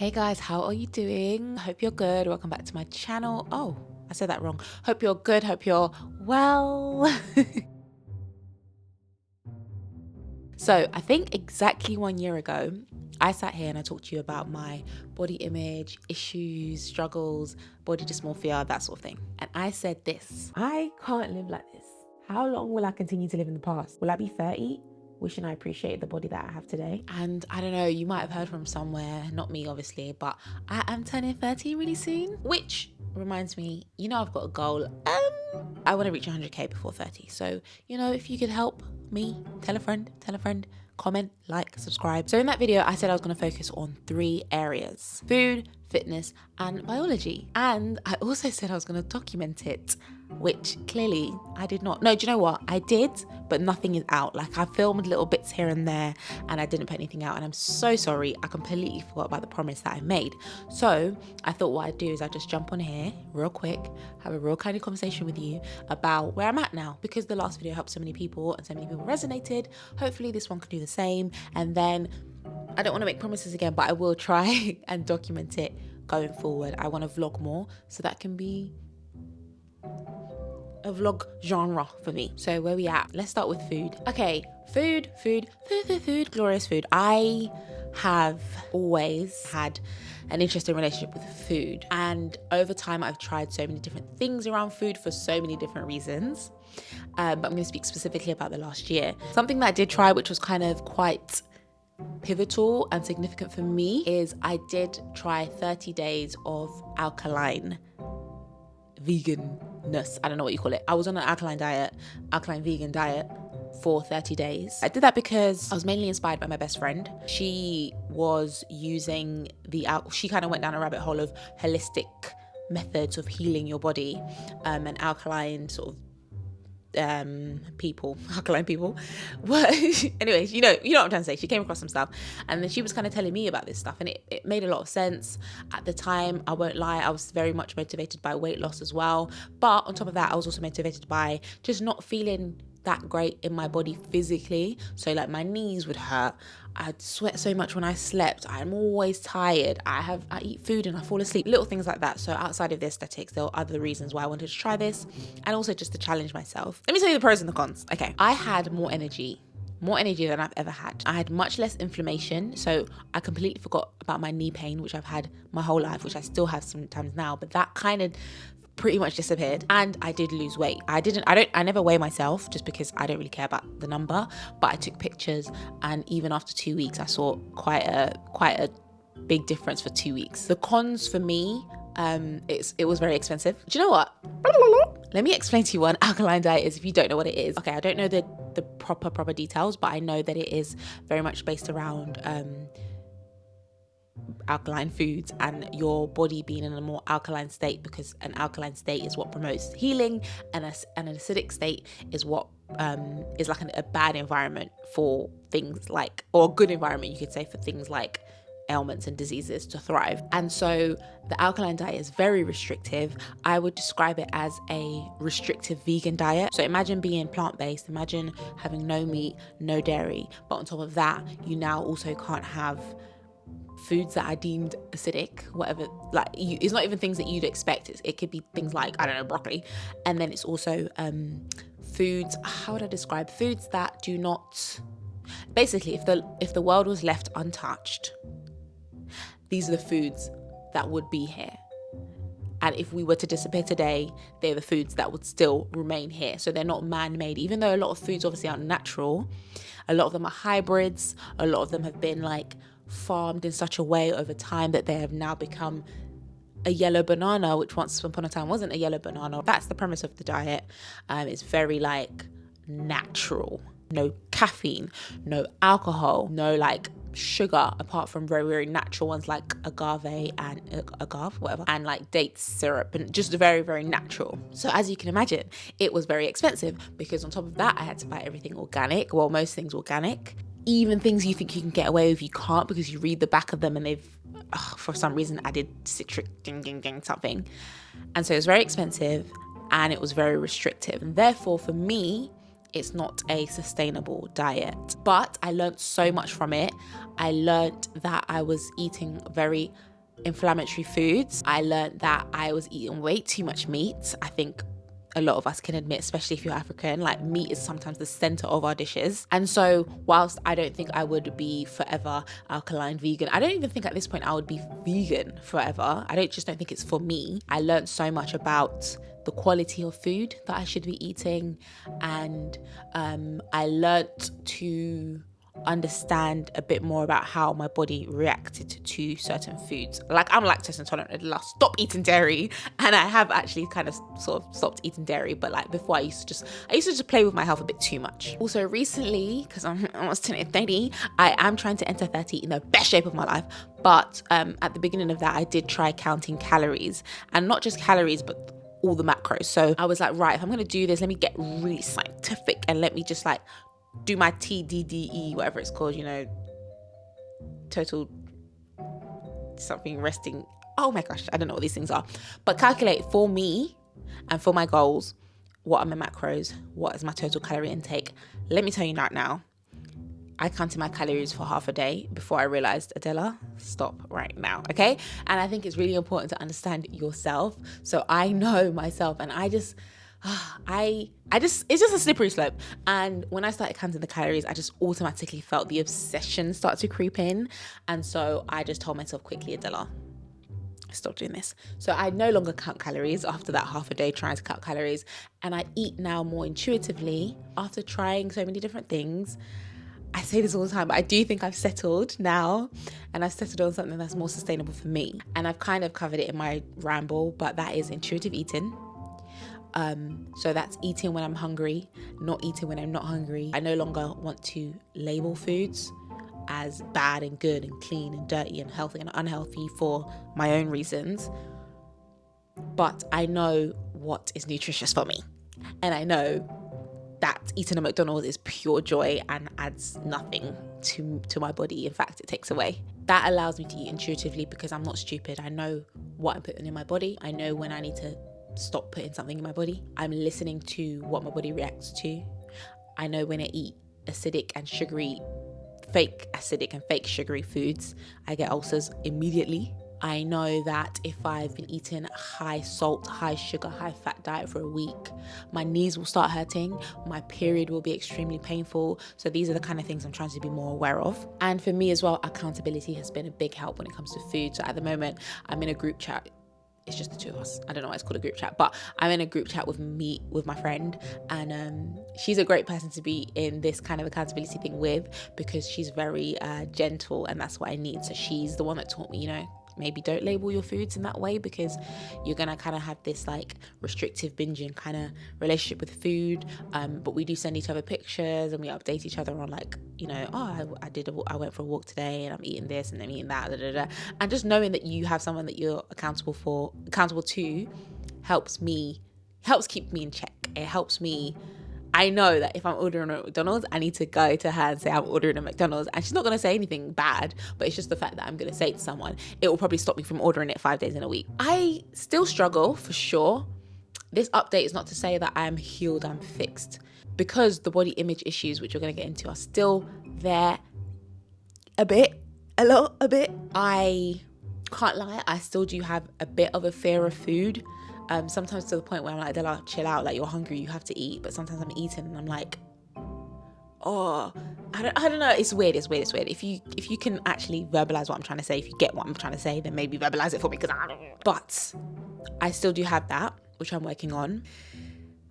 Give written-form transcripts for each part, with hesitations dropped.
Hey guys, how are you doing? Hope you're good. Welcome back to my channel. Oh, I said that wrong. Hope you're good. Hope you're well. So I think exactly 1 year ago, I sat here and I talked to you about my body image, issues, struggles, body dysmorphia, that sort of thing. And I said this: I can't live like this. How long will I continue to live in the past? Will I be 30? Wishing I appreciated the body that I have today. And I don't know, you might have heard from somewhere, not me obviously, but I am turning 30 really soon. Which reminds me, I've got a goal. I want to reach 100k before 30. So, if you could help me, tell a friend, comment, like, subscribe. So in that video, I said I was going to focus on 3 areas: food, fitness, and biology. And I also said I was going to document it, which clearly I did not. No, do you know what? I did, but nothing is out. Like, I filmed little bits here and there and I didn't put anything out. And I'm so sorry. I completely forgot about the promise that I made. So I thought what I'd do is I'd just jump on here real quick, have a real kind of conversation with you about where I'm at now, because the last video helped so many people and so many people resonated. Hopefully this one can do the same. And then I don't want to make promises again, but I will try and document it going forward. I want to vlog more, so that can be a vlog genre for me. So where we at? Let's start with food. Okay, food, glorious food. I have always had an interesting relationship with food, and over time I've tried so many different things around food for so many different reasons, but I'm going to speak specifically about the last year. Something that I did try, which was kind of quite pivotal and significant for me, is I did try 30 days of alkaline vegan-ness. I don't know what you call it. I was on an alkaline vegan diet for 30 days. I did that because I was mainly inspired by my best friend. She was using she kind of went down a rabbit hole of holistic methods of healing your body, and alkaline alkaline people. But anyways, you know what I'm trying to say. She came across some stuff and then she was kind of telling me about this stuff, and it made a lot of sense at the time. I won't lie, I was very much motivated by weight loss as well, but on top of that I was also motivated by just not feeling that great in my body physically. So like my knees would hurt, I'd sweat so much when I slept, I'm always tired, I eat food and I fall asleep, little things like that. So outside of the aesthetics, there were other reasons why I wanted to try this, and also just to challenge myself. Let me tell you the pros and the cons. Okay, I had more energy than I've ever had. I had much less inflammation, so I completely forgot about my knee pain, which I've had my whole life, which I still have sometimes now, but that kind of pretty much disappeared. And I did lose weight. I never weigh myself just because I don't really care about the number, but I took pictures, and even after 2 weeks I saw quite a big difference for 2 weeks. The cons for me, it was very expensive. Do you know what? Let me explain to you what an alkaline diet is if you don't know what it is. Okay, I don't know the proper details, but I know that it is very much based around alkaline foods and your body being in a more alkaline state, because an alkaline state is what promotes healing, and an acidic state is what is like a bad environment for things like, or a good environment you could say, for things like ailments and diseases to thrive. And so the alkaline diet is very restrictive. I would describe it as a restrictive vegan diet. So imagine being plant-based, imagine having no meat, no dairy, but on top of that you now also can't have foods that are deemed acidic, whatever. Like, it's not even things that you'd expect. It could be things like, I don't know, broccoli. And then it's also foods, how would I describe, foods that do not, basically, if the world was left untouched, these are the foods that would be here. And if we were to disappear today, they're the foods that would still remain here. So they're not man-made. Even though a lot of foods obviously aren't natural, a lot of them are hybrids, a lot of them have been like farmed in such a way over time that they have now become a yellow banana, which once upon a time wasn't a yellow banana. That's the premise of the diet. It's very like natural. No caffeine, no alcohol, no like sugar, apart from very, very natural ones like agave and like date syrup, and just very, very natural. So as you can imagine, it was very expensive, because on top of that I had to buy everything organic. Well, most things organic. Even things you think you can get away with, you can't, because you read the back of them and they've for some reason added citric something. And so it was very expensive and it was very restrictive, and therefore for me it's not a sustainable diet. But I learned so much from it. I learned that I was eating very inflammatory foods. I learned that I was eating way too much meat. I think a lot of us can admit, especially if you're African, like meat is sometimes the center of our dishes. And so whilst I don't think I would be forever alkaline vegan, I don't even think at this point I would be vegan forever. I don't think it's for me. I learned so much about the quality of food that I should be eating, and I learnt to understand a bit more about how my body reacted to certain foods. Like, I'm lactose intolerant. I'd stop eating dairy, and I have actually kind of sort of stopped eating dairy, but like before I used to just play with my health a bit too much. Also recently, because I'm almost turning 30, I am trying to enter 30 in the best shape of my life, but at the beginning of that I did try counting calories, and not just calories but all the macros. So I was like, right, if I'm gonna do this, let me get really scientific and let me just like do my TDDE, whatever it's called, total something resting. Oh my gosh, I don't know what these things are. But calculate for me and for my goals, what are my macros, what is my total calorie intake. Let me tell you right now, I counted my calories for half a day before I realized, Adella, stop right now, okay? And I think it's really important to understand yourself. So I know myself, and it's just a slippery slope. And when I started counting the calories, I just automatically felt the obsession start to creep in. And so I just told myself quickly, Adella, stop doing this. So I no longer count calories after that half a day trying to count calories. And I eat now more intuitively after trying so many different things. I say this all the time, but I do think I've settled now, and I've settled on something that's more sustainable for me. And I've kind of covered it in my ramble, but that is intuitive eating. So that's eating when I'm hungry, not eating when I'm not hungry. I no longer want to label foods as bad and good and clean and dirty and healthy and unhealthy for my own reasons. But I know what is nutritious for me. And I know that eating a McDonald's is pure joy and adds nothing to my body. In fact, it takes away. That allows me to eat intuitively because I'm not stupid. I know what I'm putting in my body. I know when I need to stop putting something in my body. I'm listening to what my body reacts to. I know when I eat acidic and sugary, fake acidic and fake sugary foods, I get ulcers immediately. I know that if I've been eating high salt, high sugar, high fat diet for a week, my knees will start hurting, my period will be extremely painful. So these are the kind of things I'm trying to be more aware of. And for me as well, accountability has been a big help when it comes to food. So at the moment, I'm in a group chat. It's just the two of us. I don't know why it's called a group chat, but I'm in a group chat with my friend, and she's a great person to be in this kind of accountability thing with, because she's very gentle, and that's what I need. So she's the one that taught me, maybe don't label your foods in that way, because you're gonna kind of have this like restrictive binging kind of relationship with food. But we do send each other pictures and we update each other on like, I went for a walk today and I'm eating this and I'm eating that, and just knowing that you have someone that you're accountable to helps keep me in check. It helps me. I know that if I'm ordering a McDonald's, I need to go to her and say I'm ordering a McDonald's, and she's not going to say anything bad, but it's just the fact that I'm going to say it to someone. It will probably stop me from ordering it 5 days in a week. I still struggle for sure. This update is not to say that I'm healed, I'm fixed, because the body image issues, which we're going to get into, are still there a bit. I can't lie, I still do have a bit of a fear of food. Sometimes to the point where I'm like, Adella, chill out, like you're hungry, you have to eat. But sometimes I'm eating and I'm like, oh, I don't know. It's weird. If you can actually verbalize what I'm trying to say, if you get what I'm trying to say, then maybe verbalize it for me, because I don't know. But I still do have that, which I'm working on.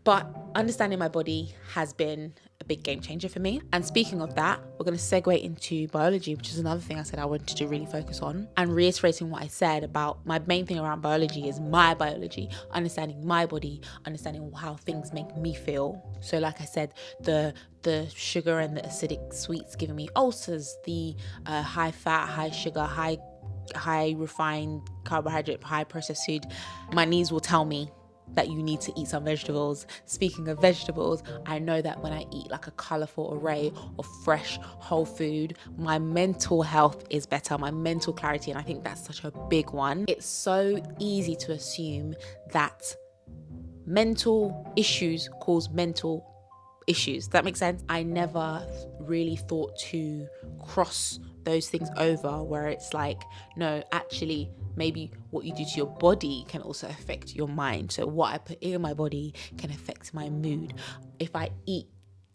But understanding my body has been a big game changer for me. And speaking of that, we're going to segue into biology, which is another thing I said I wanted to really focus on. And reiterating what I said about my main thing around biology is my biology, understanding my body, understanding how things make me feel. So like I said, the sugar and the acidic sweets giving me ulcers, the high fat, high sugar, high refined carbohydrate, high processed food, my knees will tell me that you need to eat some vegetables. Speaking of vegetables, I know that when I eat like a colourful array of fresh whole food, my mental health is better, my mental clarity, and I think that's such a big one. It's so easy to assume that mental issues cause mental issues. Does that make sense? I never really thought to cross those things over, where it's like, no, actually maybe what you do to your body can also affect your mind. So what I put in my body can affect my mood. If I eat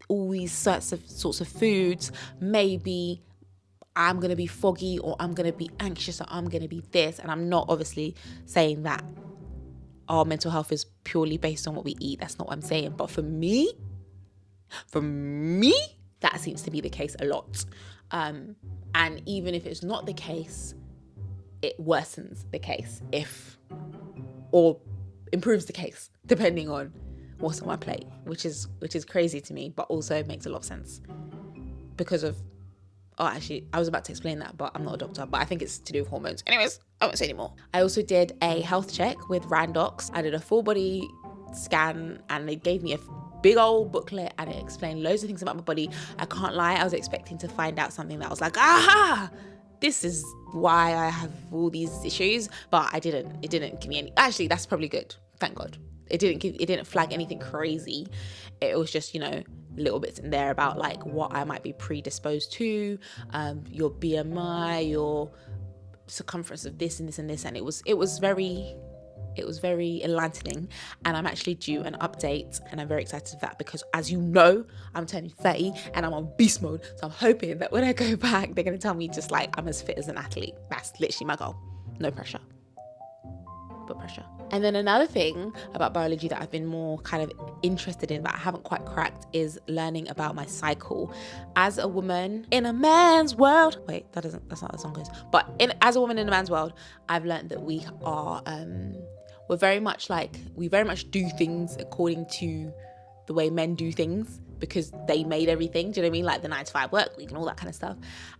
all these sorts of foods, maybe I'm going to be foggy, or I'm going to be anxious, or I'm going to be this. And I'm not obviously saying that our mental health is purely based on what we eat. That's not what I'm saying. But for me, that seems to be the case a lot. And even if it's not the case, it worsens the case or improves the case, depending on what's on my plate, which is crazy to me, but also makes a lot of sense because of, actually, I was about to explain that, but I'm not a doctor, but I think it's to do with hormones. Anyways, I won't say anymore. I also did a health check with Randox. I did a full body scan, and they gave me a big old booklet, and it explained loads of things about my body. I can't lie, I was expecting to find out something that was like, aha, this is why I have all these issues, but I didn't. It didn't give me any. Actually, that's probably good. Thank God. It didn't flag anything crazy. It was just, little bits in there about like what I might be predisposed to, your BMI, your circumference of this and this and this, and it was very enlightening. And I'm actually due an update, and I'm very excited for that because, as you know, I'm turning 30 and I'm on beast mode. So I'm hoping that when I go back, they're going to tell me just like I'm as fit as an athlete. That's literally my goal. No pressure, but pressure. And then another thing about biology that I've been more kind of interested in, but I haven't quite cracked, is learning about my cycle. As a woman in a man's world, wait, that's not how the song goes. But as a woman in a man's world, I've learned that we are, we very much do things according to the way men do things, because they made everything. Do you know what I mean? Like the 9-to-5 work week and all that kind of stuff.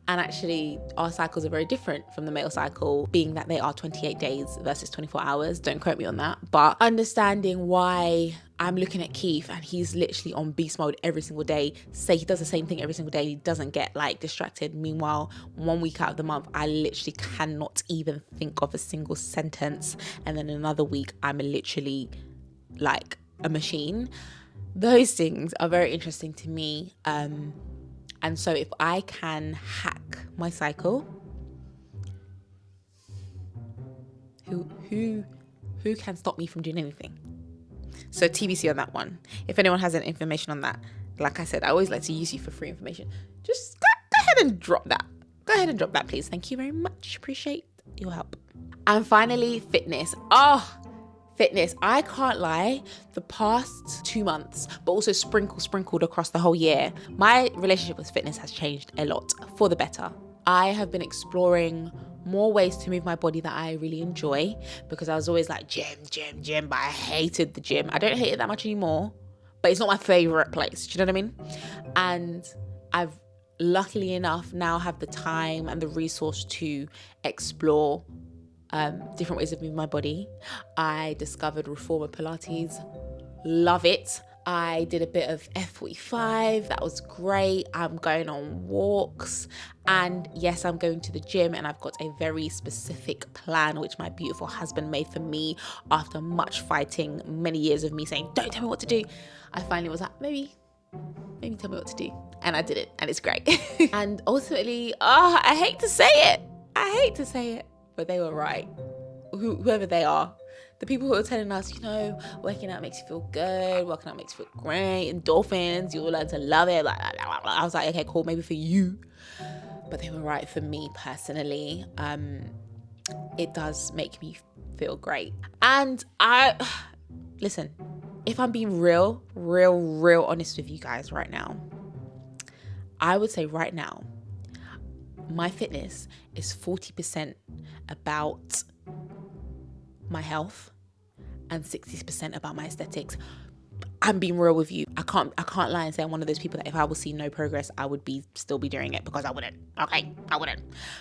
And actually our cycles are very different from the male cycle, being that they are 28 days versus 24 hours. Don't quote me on that. But understanding why I'm looking at Keith and he's literally on beast mode every single day. Say he does the same thing every single day. He doesn't get like distracted. Meanwhile, 1 week out of the month, I literally cannot even think of a single sentence. And then another week, I'm literally like a machine. Those things are very interesting to me. And so if I can hack my cycle, who can stop me from doing anything? So TBC on that one. If anyone has any information on that, like I said, I always like to use you for free information. Just go ahead and drop that. Go ahead and drop that, please. Thank you very much. Appreciate your help. And finally, fitness. Fitness. I can't lie, the past 2 months, but also sprinkled across the whole year, my relationship with fitness has changed a lot for the better. I have been exploring more ways to move my body that I really enjoy, because I was always like gym, but I hated the gym. I don't hate it that much anymore, but it's not my favorite place. Do you know what I mean? And I've luckily enough now have the time and the resource to explore different ways of moving my body. I discovered reformer Pilates, love it. I did a bit of F45, that was great. I'm going on walks, and yes, I'm going to the gym, and I've got a very specific plan which my beautiful husband made for me after much fighting, many years of me saying, don't tell me what to do. I finally was like, maybe tell me what to do, and I did it, and it's great. And ultimately, I hate to say it, but they were right. Whoever they are, the people who are telling us, working out makes you feel good, working out makes you feel great, endorphins, you'll learn to love it. I was like, okay, cool, maybe for you. But they were right for me personally. It does make me feel great. And listen, if I'm being real honest with you guys right now, I would say right now, my fitness is 40% about my health and 60% about my aesthetics. I'm being real with you. I can't lie and say I'm one of those people that if I will see no progress, I would still be doing it, because I wouldn't. Okay, I wouldn't.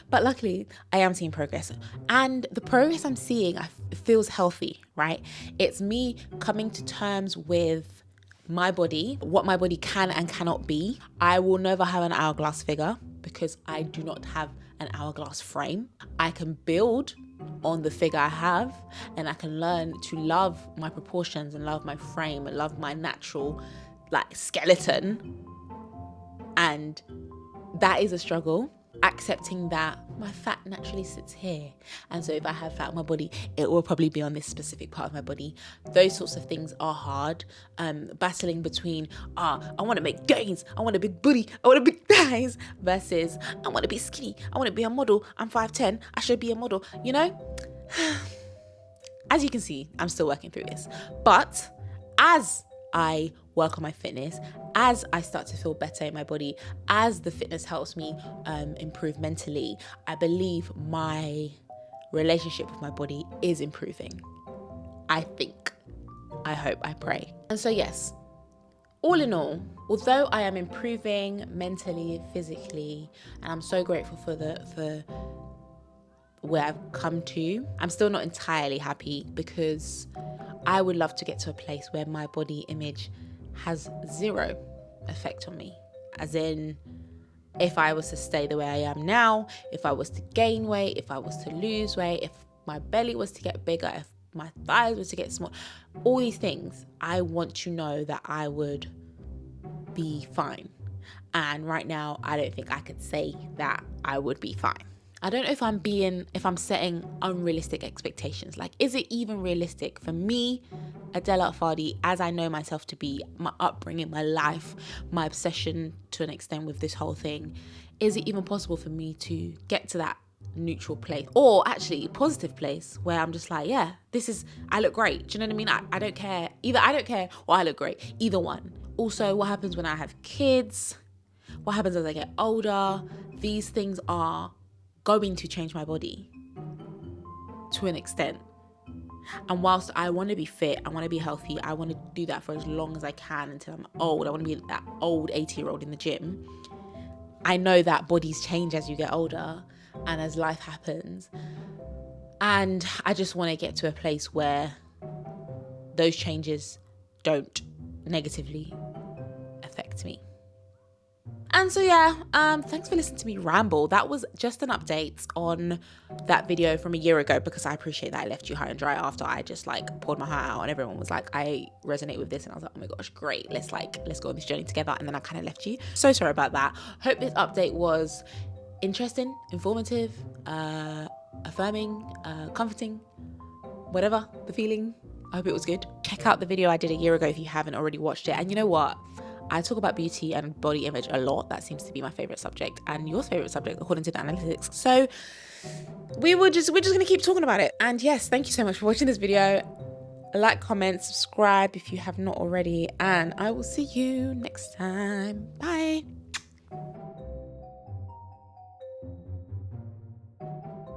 But luckily, I am seeing progress. And the progress I'm seeing feels healthy, right? It's me coming to terms with my body, what my body can and cannot be. I will never have an hourglass figure because I do not have an hourglass frame. I can build on the figure I have, and I can learn to love my proportions and love my frame and love my natural skeleton. And that is a struggle. accepting that my fat naturally sits here, and so if I have fat on my body, it will probably be on this specific part of my body. Those sorts of things are hard. Battling between I want to make gains, I want a big booty, I want a big thighs, versus I want to be skinny, I want to be a model, I'm 5'10", I should be a model, you know. As you can see, I'm still working through this, but as I work on my fitness, as I start to feel better in my body, as the fitness helps me improve mentally, I believe my relationship with my body is improving. I think, I hope, I pray. And so yes, all in all, although I am improving mentally, physically, and I'm so grateful for where I've come to, I'm still not entirely happy, because I would love to get to a place where my body image has zero effect on me. As in, if I was to stay the way I am now, if I was to gain weight, if I was to lose weight, if my belly was to get bigger, if my thighs were to get small, all these things, I want to know that I would be fine. And right now, I don't think I could say that I would be fine. I don't know if I'm setting unrealistic expectations. Like, is it even realistic for me, Adella Afadi, as I know myself to be, my upbringing, my life, my obsession to an extent with this whole thing? Is it even possible for me to get to that neutral place, or actually positive place, where I'm just like, yeah, I look great. Do you know what I mean? I don't care. Either I don't care or I look great. Either one. Also, what happens when I have kids? What happens as I get older? These things are going to change my body to an extent. And whilst I want to be fit, I want to be healthy, I want to do that for as long as I can until I'm old. I want to be that old 80-year-old in the gym. I know that bodies change as you get older and as life happens. And I just want to get to a place where those changes don't negatively affect me. And so yeah, thanks for listening to me ramble. That was just an update on that video from a year ago, because I appreciate that I left you high and dry after I just like poured my heart out and everyone was like, I resonate with this, and I was like, oh my gosh, great, let's go on this journey together. And then I kind of left you. So sorry about that. Hope this update was interesting, informative, affirming, comforting, whatever the feeling. I hope it was good. Check out the video I did a year ago if you haven't already watched it. And you know what? I talk about beauty and body image a lot. That seems to be my favorite subject and your favorite subject according to the analytics. So we're just gonna keep talking about it. And yes, thank you so much for watching this video. Like, comment, subscribe if you have not already, and I will see you next time. Bye.